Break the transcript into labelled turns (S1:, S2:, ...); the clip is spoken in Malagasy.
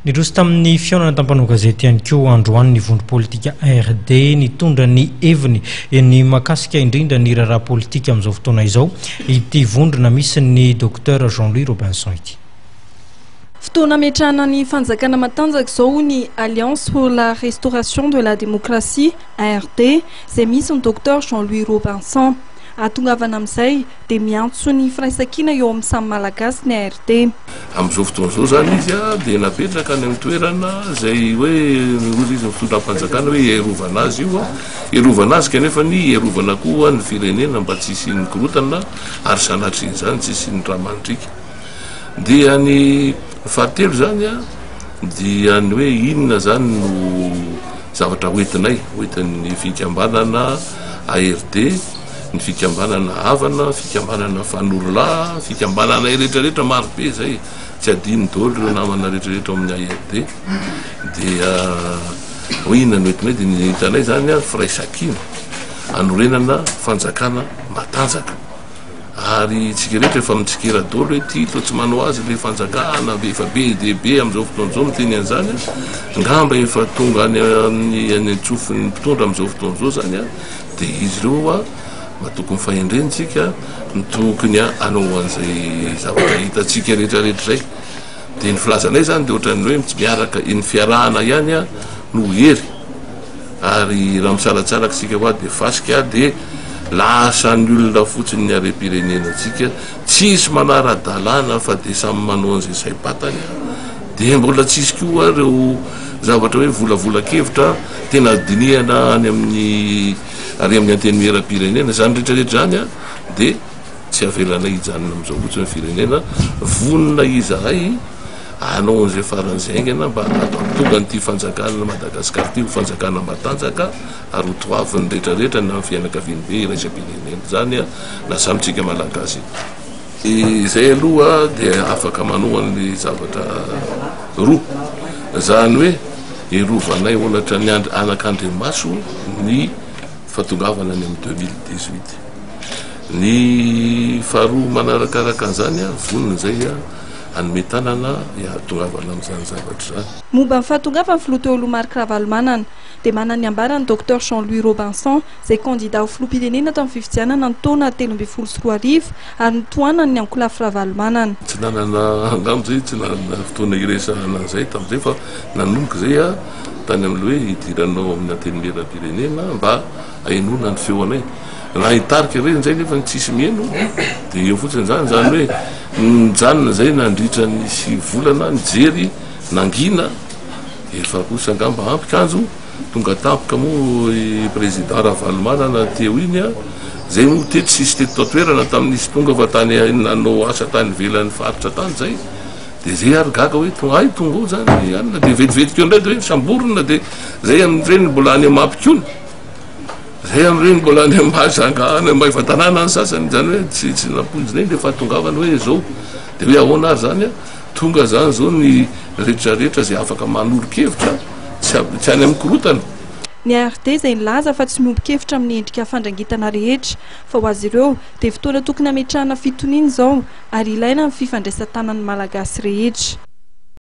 S1: Nidroso tamin'ny fiaonana tampanao gazety ihany koa androany ny vondro politika ARD nitondra ny heviny ny makasika indrindra ny raharaha politika amin'izao fotoana izao ity vondrona misy ny docteur Jean-Louis Robinson ity.
S2: Fotoana metrahana ny fanjakana matanjaka izao ny Alliance pour la restauration de la démocratie ARD izay misy ny docteur Jean-Louis Robinson. Atongavana amin'izay dia miantso ny firaisan-kina eo amin'ny samy malagasy ny ARD.
S3: Amin'izao fotoana izao zany izy dia napetraka any amin'ny toerana izay hoe ozy izy fitondram-panjakana hoe iarovana azy io iarovana azy kanefa ny iarovana koa ny firenena mba tsy hisy ny korotana ary sanatr'izany tsy hisy ny ramantrika. Dia ny fahatelo zany dia ny hoe inona zany no zavatra hoentin'ny fikambanana ARD, ny fikambanana havana, fikambanana fanorolahy, fikambanana rehetrarehetra maro be zay tsy adino daholo ireo namana rehetrarehetra amin'ny ARD. Dia inona no hoentinay dia ny hitanay zany firaisan-kina hanorenana fanjakana matanjaka. Ary tsika rehetra efa mitsikera daholo hoe tilo tsy manao azy le fanjakana efa be dia be amin'izao fotoana izao miteny an'izany ngamba efa tonga any antsofin'ny mpitondra amin'izao fotoana izao zany dia izy ireo matokony fahendrentsika mitokony hanao an'izay zavatra hitatsika rehetrarehetra zay. Dia ny filazanay zany dia ohatran'ny hoe tsy miaraka ny fiarahana ihany no hery ary raha misalatsaraka sika hoa dia fasika dia lasa ny olona fotsiny ny harem-pirenena antsika tsisy manara-dalàna fa dia samy manao an'izay saim-patany dia mbola tsisy koa reo zavatra hoe volavolan-kevitra tena dinihana any amin'ny ary amin'ny anteny miera-pirenena zany rehetrarehetra zany dia tsy avelanay hijanona amin'izao fotsiny firenena vonona izahay hanao an'izay faran'izay aingana mba tonga nyity fanjakana Madagasikara ty ho fanjakana matanjaka ary ho toaviny rehetrarehetra na fianakaviany be iraisam-pirenena zany na samitsika malagasy. Izay aloha dia afaka manao an'le zavatra roa zany hoe irovanay olatra ny anak'Andriamaso ny fatongavana any amin'ny 2018. Ny faharoa manarakaraka an'izany vonona zay anome tanana tongavana amin'izany zavatra zany.
S2: Momba ny fahatongavana filoha teo Marc Ravalomanana dia manana ny ambarany docteur Jean-Louis Robinson izay candidat ho filoham-pirenena tamin'ny fifidianana ny taona 2013 ary nitohanany ny Ankolafy Ravalomanana.
S3: Tsy nanana angamba zay tsy nanana fotoana iresahana zay tamin'izay fa nanomboka zay tany amin'le hoe hidiranao amin'ny anteny miera-pirenena mba hahenona ny feonay. Raha hitarika ireny zay nefa tsisy mieno dia eo fotsiny zany hoe mijanona zay nandritra ny sy volana nijery nangina efa kosa angamba ampikanjo tonga tampoka moa président Ravalomanana teo iny zay moa tety sisy teto toerana tamin'nisy tonga fa tany nanao asa tany velan'ny faritra tany zay dia zay ary gaga hoe tonga ao zany anina dia vetivetika eo indray dia hoe samborona dia zay amin'ireny mbola any amampikony zay amin'ireny mbola any amazangana maivatanana ny sasany zany hoe tsy namponjina iny le fahatongavana hoe zao dia hoe ahoana ary zany tonga zany zao ny rehetrarehetra zay afaka manolo-kevitra tsy any amin'ny korotana.
S2: Ny ARD izay nilaza fa tsy miombon-kevitra amin'ny endrika fandrangitana rehetra fa ho azy ireo dia fotoana tokony hametrahana fitoniana izao ary ilaina ny fifandraisan-tanan'ny malagasy rehetra.